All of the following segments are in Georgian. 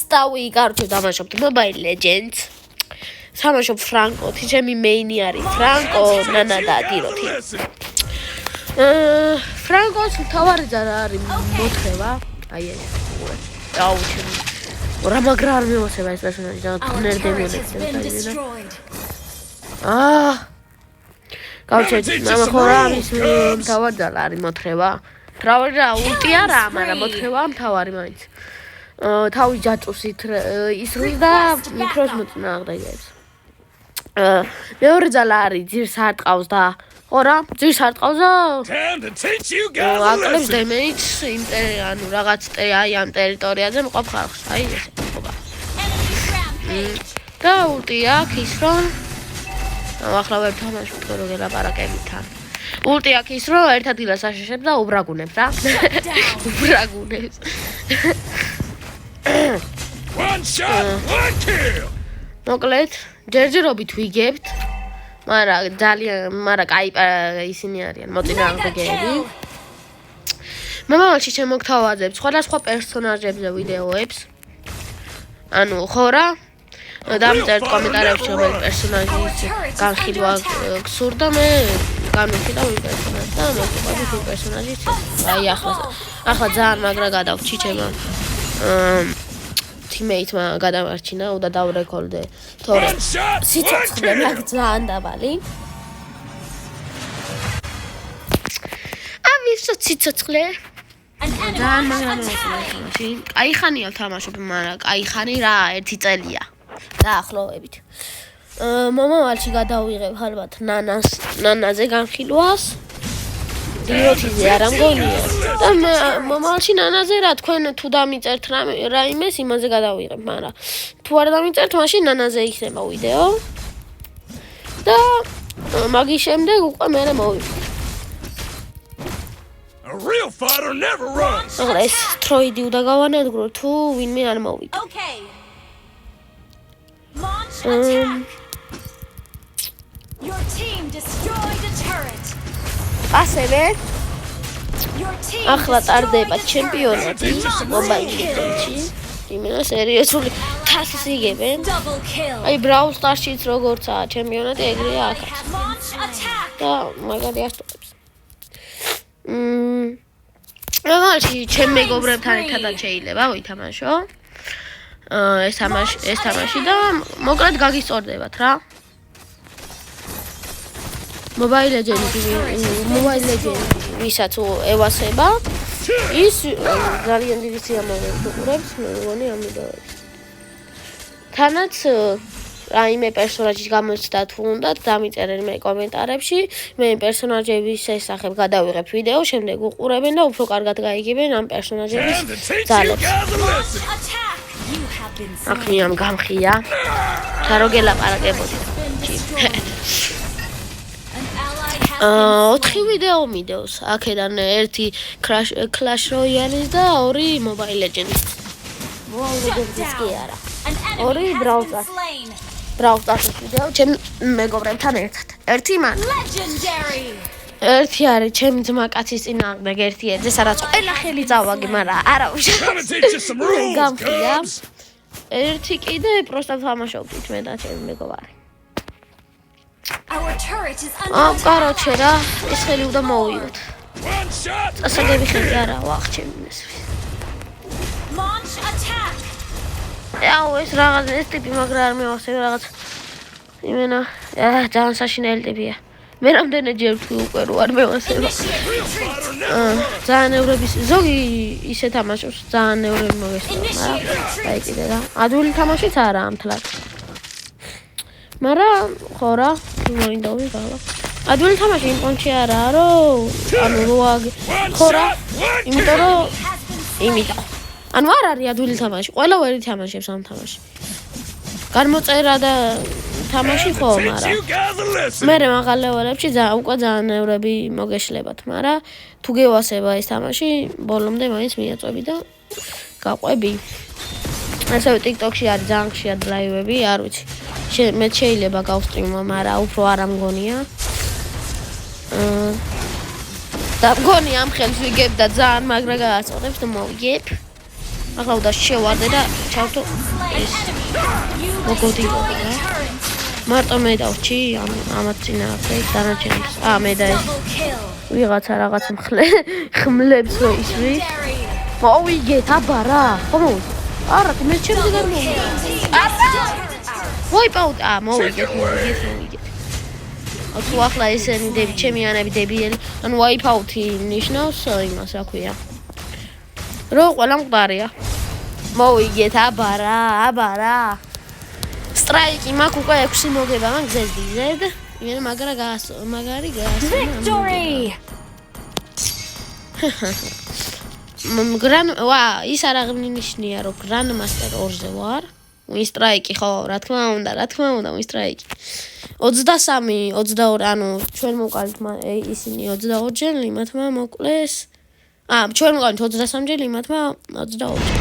სტავი, კარჩო დამაშობთ Mobile Legends. სამაშობ ფრანკოთი, ჩემი მეინი არის ფრანკო, ნანა და დიროთი. ფრანკოს თავარი ზარა არის მოთხრება. აი ეს. დაუჩემ. რა მაგრა არ მივასება ეს პერსონაჟი და ნერდემონებს გავჩერდ მამა ხო რა ამის თავარი ზარა არის მოთხრება. თავარი რა ულტი არა, მაგრამ მოთხრება თავარი მაინც. თავი ჯაჭვს ისრვის და მიკროს მოწინააღმდეგეებს. მეორე ძალა არის ძირს არ ტყავს და ხო რა ძირს არ ტყავს და აკლებს დემეიჯს ანუ რაღაც აი ამ ტერიტორიაზე მყოფ ხალხს აი ესე ხობა და ულტი აქვს ის რომ ახლა ვერ თამაშობ თქო რომ გელაპარაკებითან ულტი აქვს ის რომ ერთ ადგილას აშეშებს და უბრაგუნებს რა უბრაგუნებს One shot, one kill. მოკლედ ჯერჯერობით ვიგებთ მაგრამ კაი ისინი არიან მოწინააღმდეგეები მომავალში შემოგთავაზებ სხვადასხვა პერსონაჟებზე ვიდეოებს ანუ ხო რა დამწერთ კომენტარებში რომელი პერსონაჟის განხილვა გსურდა მე განვიხილავ იმ პერსონაჟს და მოგყვებით იმ პერსონაჟის აი ახლა ძალიან მაგრა გადავთ ჩიჩემა teammate-მა გადამარჩინა და დავრეკოლდე თორე სიცოცხლე მაგ ძალიან დაბალი ავისო სიცოცხლე ძალიან მაგრამ მოსულში აი ხანია თამაშობ მაგრამ აი ხანი რა ერთი წელია დაახლოებით მომავალში გადავიღებ ალბათ ნანაზე განხილვას დიროთიზე არ ამგონია და მომავალში ნანაზე რა თქვენ თუ დამიწერთ რაიმეს იმაზე გადავიღებ მაგრამ თუ არ დამიწერთ მაშინ ნანაზე იქნება ვიდეო და მაგის შემდეგ უკვე მე მოვიწყო A real fighter never runs. ახლა ეს თროიდი უნდა გავანადგრო თუ ვინმე არ მოვიდა Okay. Launch attack. Your team destroyed a turret. ასევე Your team ახლა ტარდება ჩემპიონატი Mobile Legends-ში. იმენა სერიოზული თასს იგებენ. double kill. აი Brawl Stars-შიც როგორცაა ჩემპიონატი ეგრეა აქ. Launch attack. და მაგარი ასტობს. მაგალში ჩემ მეგობრებთან ერთადაც შეიძლება ვითამაშო. ეს თამაში და მოკლედ გაგისწორდებათ რა. Mobile Legends ვისაც ევასება ის ძალიან დიდი სიამოვნებით უყურებს მე მგონი ამ ვიდეოებს. თანაც რაიმე პერსონაჟის გამოცდა თუ უნდათ დამიწერენ მე კომენტარებში მე პერსონაჟების შესახებ გადავიღებ ვიდეო შემდეგ უყურებენ და უფრო კარგად გაიგებენ ამ პერსონაჟების ძალებს აქნიამ გამხია და რო გელაპარაკებოდი 4 ვიდეო მიდევს აქედან ერთი Clash Royale-ის და 2 Mobile Legends Mobile Legends კი არა 2 Brawl Stars Brawl Stars ვიდეო ჩემ მეგობრებთან ერთად. ერთი მან. Legendary. ერთი არის ჩემი ძმა კაცის წინააღმდეგ ერთი ეძე, სადაც ყველა ხელი წავაგი, მაგრამ არა უშავ. გამხია. ერთი კიდე პროსტა თამაშობდით მე და ჩემი მეგობარი. Our turret is under attack. კაროჩე რა, ეს ხელი უნდა მოვიოთ. წასაგები ხელი არა, ვახჩენინეს. Launch attack. აუ ეს რაღაც ეს ტიპი მაგრა არ მევასებ რაღაც იმენა ძალიან საშინელი ტიპია მე რამდენჯერ თუ უკვე რო არ მევასებ ძალიან ევრების ზოგი ისე თამაშობს ძალიან ევრები მოგესწრება აი კიდე რა ადვილი თამაშიც არა ამთლად მაგრამ ხო რა მოინდა ვიღალა ადვილი თამაში იმ პონჩი არაა რომ ანუ როა ხო რა იმიტომ რომ იმიტომ ანუ არ არის ადვილი თამაში. ყველა ვერი თამაშობს ამ თამაში. გამოწერა და თამაში ხო, მაგრამ მე მაღალ ლეველებში უკვე ძალიან ევრები მოგეშლებათ, მაგრამ თუ გევასება ეს თამაში, ბოლომდე მაინც მიაწვევი და გაყვები. ასევე TikTok-ში არის ძალიან ხშირად ლაივები, არ ვიცი. მე შეიძლება გავსტრიმო, მაგრამ უფრო არ ამგონია. და მგონი ამ ხელს ვიგებ და ძალიან მაგრა გააწყდებს და მოვიგებ. ახლა უნდა შევარდე და ჩავთო ეს მოგოდიო რა. მარტო მე დავჭი ამათ წინააღმდეგ დანარჩენებს. მე და ეს ვიღაცა რაღაც ხმლებს რო ისვრის. მოვიგეთ აბა რა. ხომ? არა, მე ჩემზე არ მოვიგეთ. ვაიპაუტ მოვიგეთ. თუ ახლა ესენი ჩემიანები დებიელი, ანუ ვაიპაუტი ნიშნავს იმას, რა ქვია. რო ყველა მყარია. მოვიგეთ აბა რა. სტრაიკი მაქვს უკვე 6 მოგება, მაგ ზედიზედ. იმენ მაგარი გასო. Victory! ის არ აღნიშნია რომ გრანდმასტერ 2-ზე ვარ. ვინ სტრაიკი ხო, რა თქმა უნდა, ვინ სტრაიკი. 23, 22, ანუ ჩვენ მოვყავით ისინი 22 ჯერ, იმათმა მოკლეს. ჩვენ მოვყავით 23 ჯერ, იმათმა 22 ჯერ.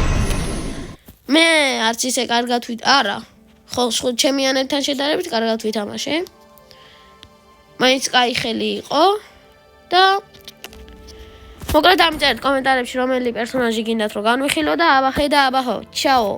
მე არც ისე კარგად არა. ხო, ჩემიანებთან შედარებით კარგად ვითამაშე. მაინც კაი ხელი იყო და მოკლედ ამიწერეთ კომენტარებში რომელი პერსონაჟი გინდათ რომ განვიხილო და აბა ხედა აბა ხო. ჩაო.